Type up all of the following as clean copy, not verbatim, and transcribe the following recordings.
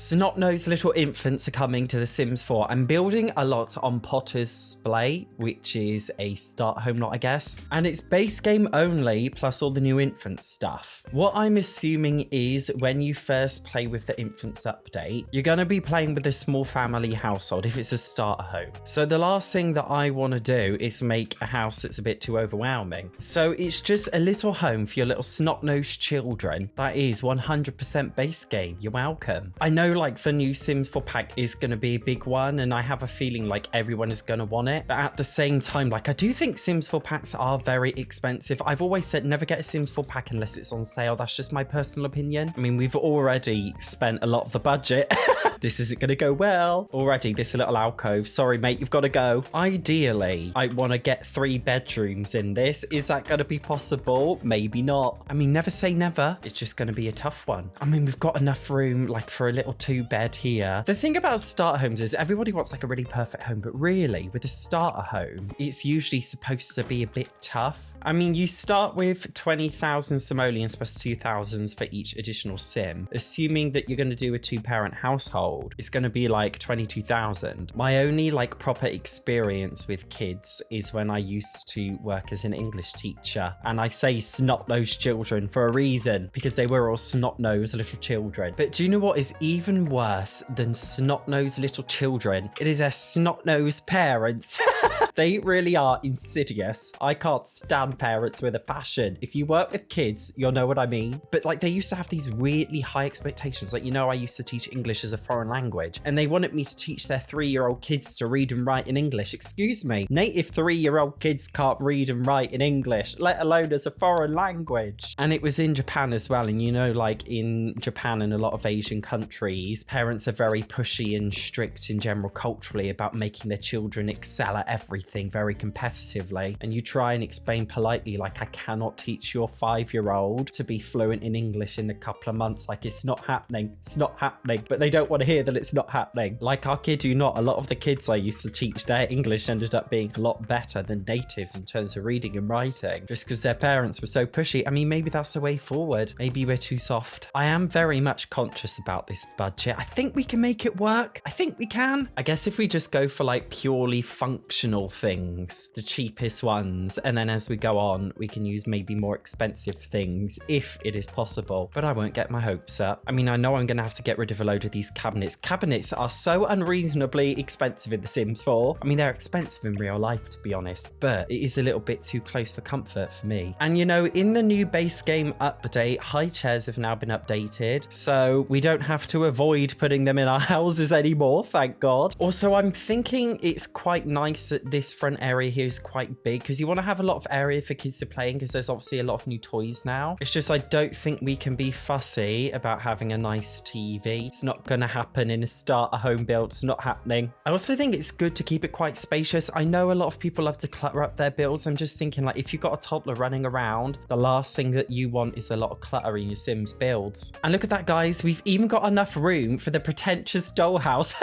Snot-nosed little infants are coming to The Sims 4. I'm building a lot on Potter's Splay, which is a start home lot, I guess. And it's base game only, plus all the new infant stuff. What I'm assuming is when you first play with the infants update, you're going to be playing with a small family household if it's a starter home. So the last thing that I want to do is make a house that's a bit too overwhelming. So it's just a little home for your little snot-nosed children. That is 100% base game. You're welcome. I know like the new Sims 4 pack is going to be a big one, and I have a feeling like everyone is going to want it. But at the same time, like I do think Sims 4 packs are very expensive. I've always said never get a Sims 4 pack unless it's on sale. That's just my personal opinion. I mean, we've already spent a lot of the budget. This isn't going to go well. Already, this little alcove. Sorry, mate, you've got to go. Ideally, I want to get 3 bedrooms in this. Is that going to be possible? Maybe not. I mean, never say never. It's just going to be a tough one. I mean, we've got enough room like for a little 2-bed here. The thing about starter homes is everybody wants like a really perfect home, but really with a starter home, it's usually supposed to be a bit tough. I mean, you start with 20,000 simoleons plus 2,000 for each additional sim. Assuming that you're going to do a 2-parent household, it's going to be like 22,000. My only like proper experience with kids is when I used to work as an English teacher. And I say snot-nosed children for a reason, because they were all snot-nosed little children. But do you know what is even worse than snot-nosed little children? It is their snot-nosed parents. They really are insidious. I can't stand parents with a passion. If you work with kids, you'll know what I mean. But like they used to have these weirdly high expectations. Like, you know, I used to teach English as a foreign language, and they wanted me to teach their 3-year-old kids to read and write in English. Excuse me, native 3-year-old kids can't read and write in English, let alone as a foreign language. And it was in Japan as well. And you know, like in Japan and a lot of Asian countries, parents are very pushy and strict in general culturally about making their children excel at everything very competitively. And you try and explain politely, like, I cannot teach your 5-year-old to be fluent in English in a couple of months. Like, it's not happening. It's not happening. But they don't want to hear that it's not happening. Like, I kid you not, a lot of the kids I used to teach, their English ended up being a lot better than natives in terms of reading and writing, just because their parents were so pushy. I mean, maybe that's the way forward. Maybe we're too soft. I am very much conscious about this budget. I think we can make it work. I think we can. I guess if we just go for like purely functional things, the cheapest ones, and then as we go on, we can use maybe more expensive things if it is possible. But I won't get my hopes up. I mean, I know I'm going to have to get rid of a load of these cabinets. Cabinets are so unreasonably expensive in The Sims 4. I mean, they're expensive in real life, to be honest, but it is a little bit too close for comfort for me. And you know, in the new base game update, high chairs have now been updated, so we don't have to avoid putting them in our houses anymore, thank God. Also, I'm thinking it's quite nice that this front area here is quite big, because you want to have a lot of area for kids to play in, because there's obviously a lot of new toys now. It's just I don't think we can be fussy about having a nice TV. It's not going to happen in a starter home build. It's not happening. I also think it's good to keep it quite spacious. I know a lot of people love to clutter up their builds. I'm just thinking, like, if you've got a toddler running around, the last thing that you want is a lot of clutter in your Sims builds. And look at that, guys. We've even got enough room for the pretentious dollhouse.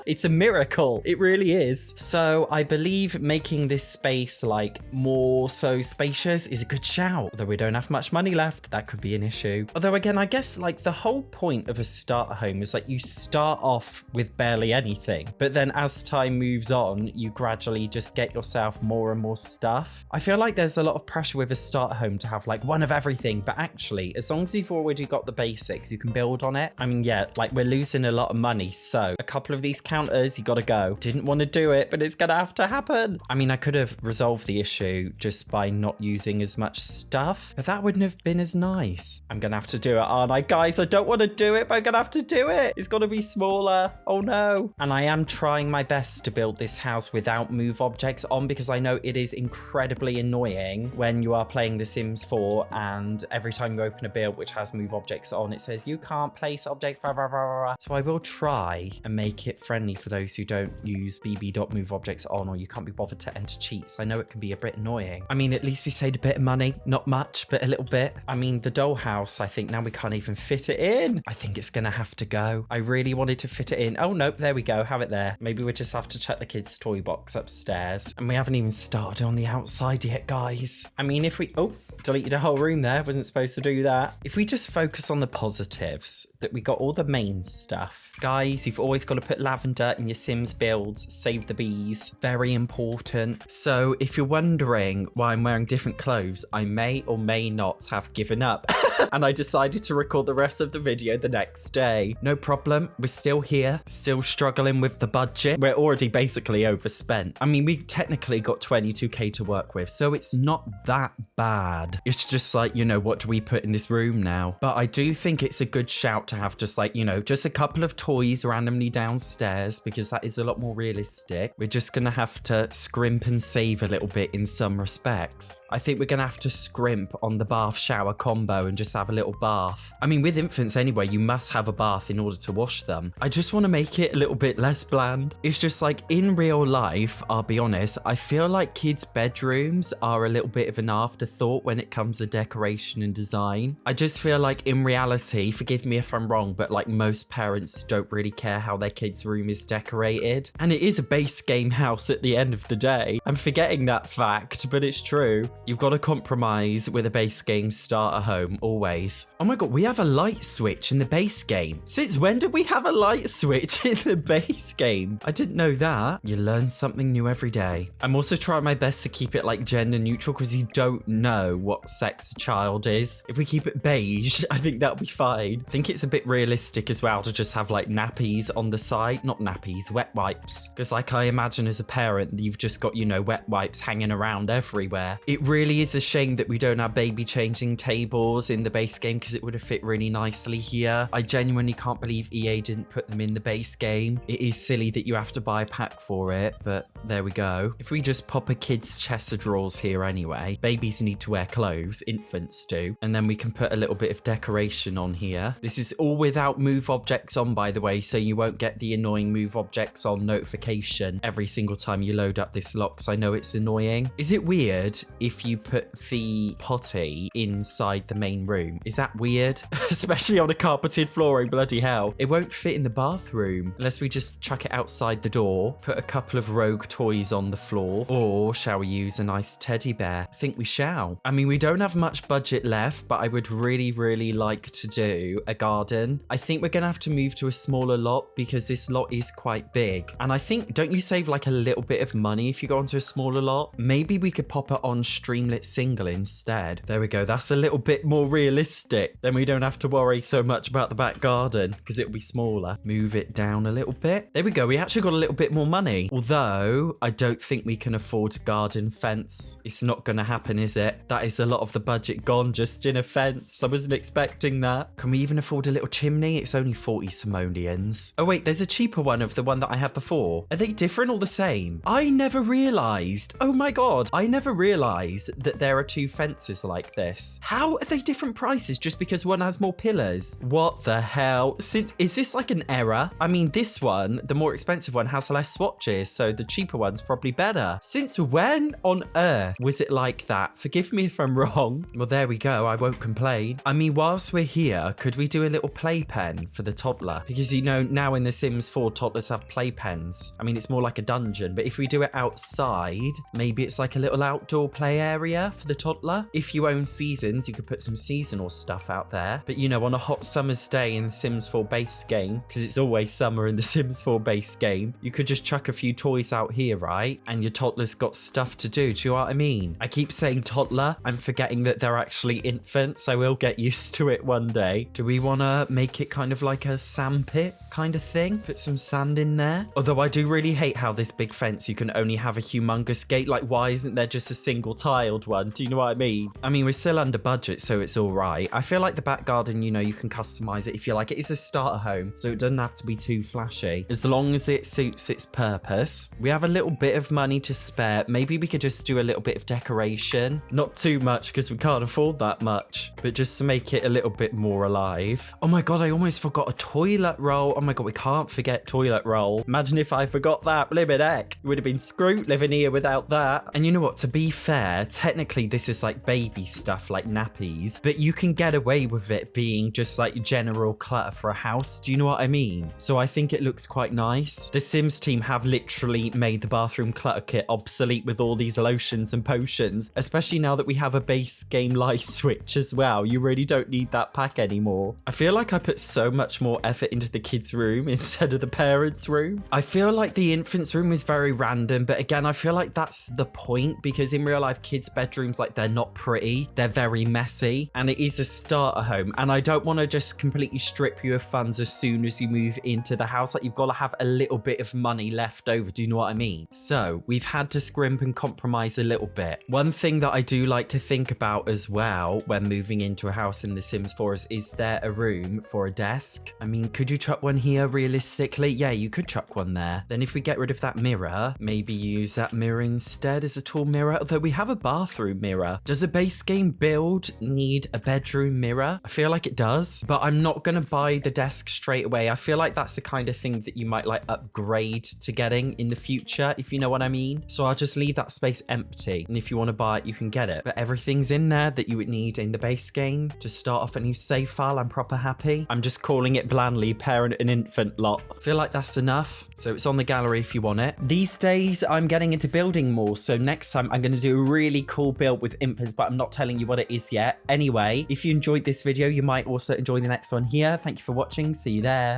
It's a miracle. It really is. So I believe making this space like more so spacious is a good shout. Although we don't have much money left, that could be an issue. Although again, I guess like the whole point of a starter home is like you start off with barely anything, but then as time moves on, you gradually just get yourself more and more stuff. I feel like there's a lot of pressure with a starter home to have like one of everything, but actually, as long as you've already got the basics, you can build on it. I mean, yeah, like we're losing a lot of money, so a couple of these counters, you gotta go. Didn't want to do it, but it's gonna have to happen. I mean, I could have resolved the issue just by not using as much stuff, but that wouldn't have been as nice. I'm gonna have to do it, aren't I? Guys, I don't want to do it, but I'm gonna have to do it. It's gotta be smaller. Oh no. And I am trying my best to build this house without move objects on, because I know it is incredibly annoying when you are playing The Sims 4 and every time you open a build which has move objects on, it says you can't place objects, blah, blah, blah, blah. So I will try and make it friendly for those who don't use bb.moveobjects on, or you can't be bothered to enter cheats. I know it can be a bit annoying. I mean, at least we saved a bit of money. Not much, but a little bit. I mean, the dollhouse, I think now we can't even fit it in. I think it's gonna have to go. I really wanted to fit it in. Oh, nope, there we go. Have it there. Maybe we just have to check the kids' toy box upstairs. And we haven't even started on the outside yet, guys. I mean, if we... Oh, deleted a whole room there. Wasn't supposed to do that. If we just focus on the positives, that we got all the main design stuff. Guys, you've always got to put lavender in your Sims builds. Save the bees. Very important. So if you're wondering why I'm wearing different clothes, I may or may not have given up. And I decided to record the rest of the video the next day. No problem. We're still here. Still struggling with the budget. We're already basically overspent. I mean, we technically got 22k to work with, so it's not that bad. It's just like, you know, what do we put in this room now? But I do think it's a good shout to have just like, you know, just a couple of toys randomly downstairs, because that is a lot more realistic. We're just gonna have to scrimp and save a little bit in some respects. I think we're gonna have to scrimp on the bath shower combo and just have a little bath. I mean, with infants anyway, you must have a bath in order to wash them. I just want to make it a little bit less bland. It's just like in real life, I'll be honest, I feel like kids' bedrooms are a little bit of an afterthought when it comes to decoration and design. I just feel like in reality, forgive me if I'm wrong, but like most parents don't really care how their kid's room is decorated. And it is a base game house at the end of the day. I'm forgetting that fact, but it's true. You've got to compromise with a base game starter home, always. Oh my god, we have a light switch in the base game. Since when did we have a light switch in the base game? I didn't know that. You learn something new every day. I'm also trying my best to keep it like gender neutral, because you don't know what sex a child is. If we keep it beige, I think that'll be fine. I think it's a bit realistic as well to just have like nappies on the side. Not nappies, wet wipes. Because like I imagine as a parent, you've just got, you know, wet wipes hanging around everywhere. It really is a shame that we don't have baby changing tables in the base game, because it would have fit really nicely here. I genuinely can't believe EA didn't put them in the base game. It is silly that you have to buy a pack for it, but there we go. If we just pop a kid's chest of drawers here anyway, babies need to wear clothes, infants do, and then we can put a little bit of decoration on here. This is all without move objects on, by the way, so you won't get the annoying move objects on notification every single time you load up this lock, because I know it's annoying. Is it weird if you put the potty inside the main room? Is that weird? Especially on a carpeted flooring, bloody hell. It won't fit in the bathroom unless we just chuck it outside the door, put a couple of rogue toys on the floor, or shall we use a nice teddy bear? I think we shall. I mean, we don't have much budget left, but I would really like to do a garden. I think we're gonna have to move to a smaller lot, because this lot is quite big. And I think, don't you save like a little bit of money if you go onto a smaller lot? Maybe we could pop it on Streamlit Single instead. There we go. That's a little bit more realistic. Then we don't have to worry so much about the back garden, because it'll be smaller. Move it down a little bit. There we go. We actually got a little bit more money. Although, I don't think we can afford a garden fence. It's not going to happen, is it? That is a lot of the budget gone just in a fence. I wasn't expecting that. Can we even afford a little chimney? It's only 40 simoleons. Oh wait, there's a cheaper one of the one that I had before. Are they different or the same? I never realized. Oh my god. I never realized that there are two fences like this. How are they different prices just because one has more pillars? What the hell? Is this like an error? I mean, this one, the more expensive one, has less swatches, so the cheaper one's probably better. Since when on earth was it like that? Forgive me if I'm wrong. Well, there we go. I won't complain. I mean, whilst we're here, could we do a little playpen for the toddler? Because, you know, now in The Sims 4, toddlers have playpens. I mean, it's more like a dungeon, but if we do it outside, maybe it's like a little outdoor play area for the toddler. If you own seasons, you could put some seasonal stuff out there. But, you know, on a hot summer's day in The Sims 4 base game, because it's always summer in The Sims 4 base game, you could just chuck a few toys out here, right? And your toddler's got stuff to do. Do you know what I mean? I keep saying toddler. I'm forgetting that they're actually infants. I will get used to it one day. Do we want to make it kind of like a sand pit kind of thing? Put some sand in there? Although I do really hate how this big fence, you can only have a humongous gate. Like, why isn't there just a single tiled one? Do you know what I mean? I mean, we're still under budget, so it's all right. I feel like the back garden, you know, you can customize it if you like. It is a starter home, so it doesn't have to be too flashy. As long as it suits its purpose. We have a little bit of money to spare. Maybe we could just do a little bit of decoration. Not too much, because we can't afford that much, but just to make it a little bit more alive. Oh my god, I almost forgot a toilet roll. Oh my god, we can't forget toilet roll. Imagine if I forgot that. Blimmin' heck. It would have been screwed living here without that. And you know what? To be fair, technically this is like baby stuff, like nappies, but you can get away with it being just like general clutter for a house. Do you know what I mean? So I think it looks quite nice. The Sims team have literally made made the bathroom clutter kit obsolete with all these lotions and potions, especially now that we have a base game light switch as well. You really don't need that pack anymore. I feel like I put so much more effort into the kids' room instead of the parents' room. I feel like the infants' room is very random, but again, I feel like that's the point, because in real life, kids' bedrooms, like, they're not pretty, they're very messy, and it is a starter home, and I don't want to just completely strip you of funds as soon as you move into the house. Like, you've got to have a little bit of money left over, do you know what I mean? So we've had to scrimp and compromise a little bit. One thing that I do like to think about as well when moving into a house in The Sims 4 is there a room for a desk? I mean, could you chuck one here realistically? Yeah, you could chuck one there. Then if we get rid of that mirror, maybe use that mirror instead as a tall mirror, although we have a bathroom mirror. Does a base game build need a bedroom mirror? I feel like it does, but I'm not gonna buy the desk straight away. I feel like that's the kind of thing that you might like upgrade to getting in the future, if you know what I mean. So I'll just leave that space empty, and if you want to buy it, you can get it. But everything's in there that you would need in the base game to start off a new save file. I'm proper happy. I'm just calling it blandly parent and infant lot. I feel like that's enough. So it's on the gallery if you want it. These days I'm getting into building more, so next time I'm going to do a really cool build with infants, but I'm not telling you what it is yet. Anyway, if you enjoyed this video, you might also enjoy the next one here. Thank you for watching. See you there.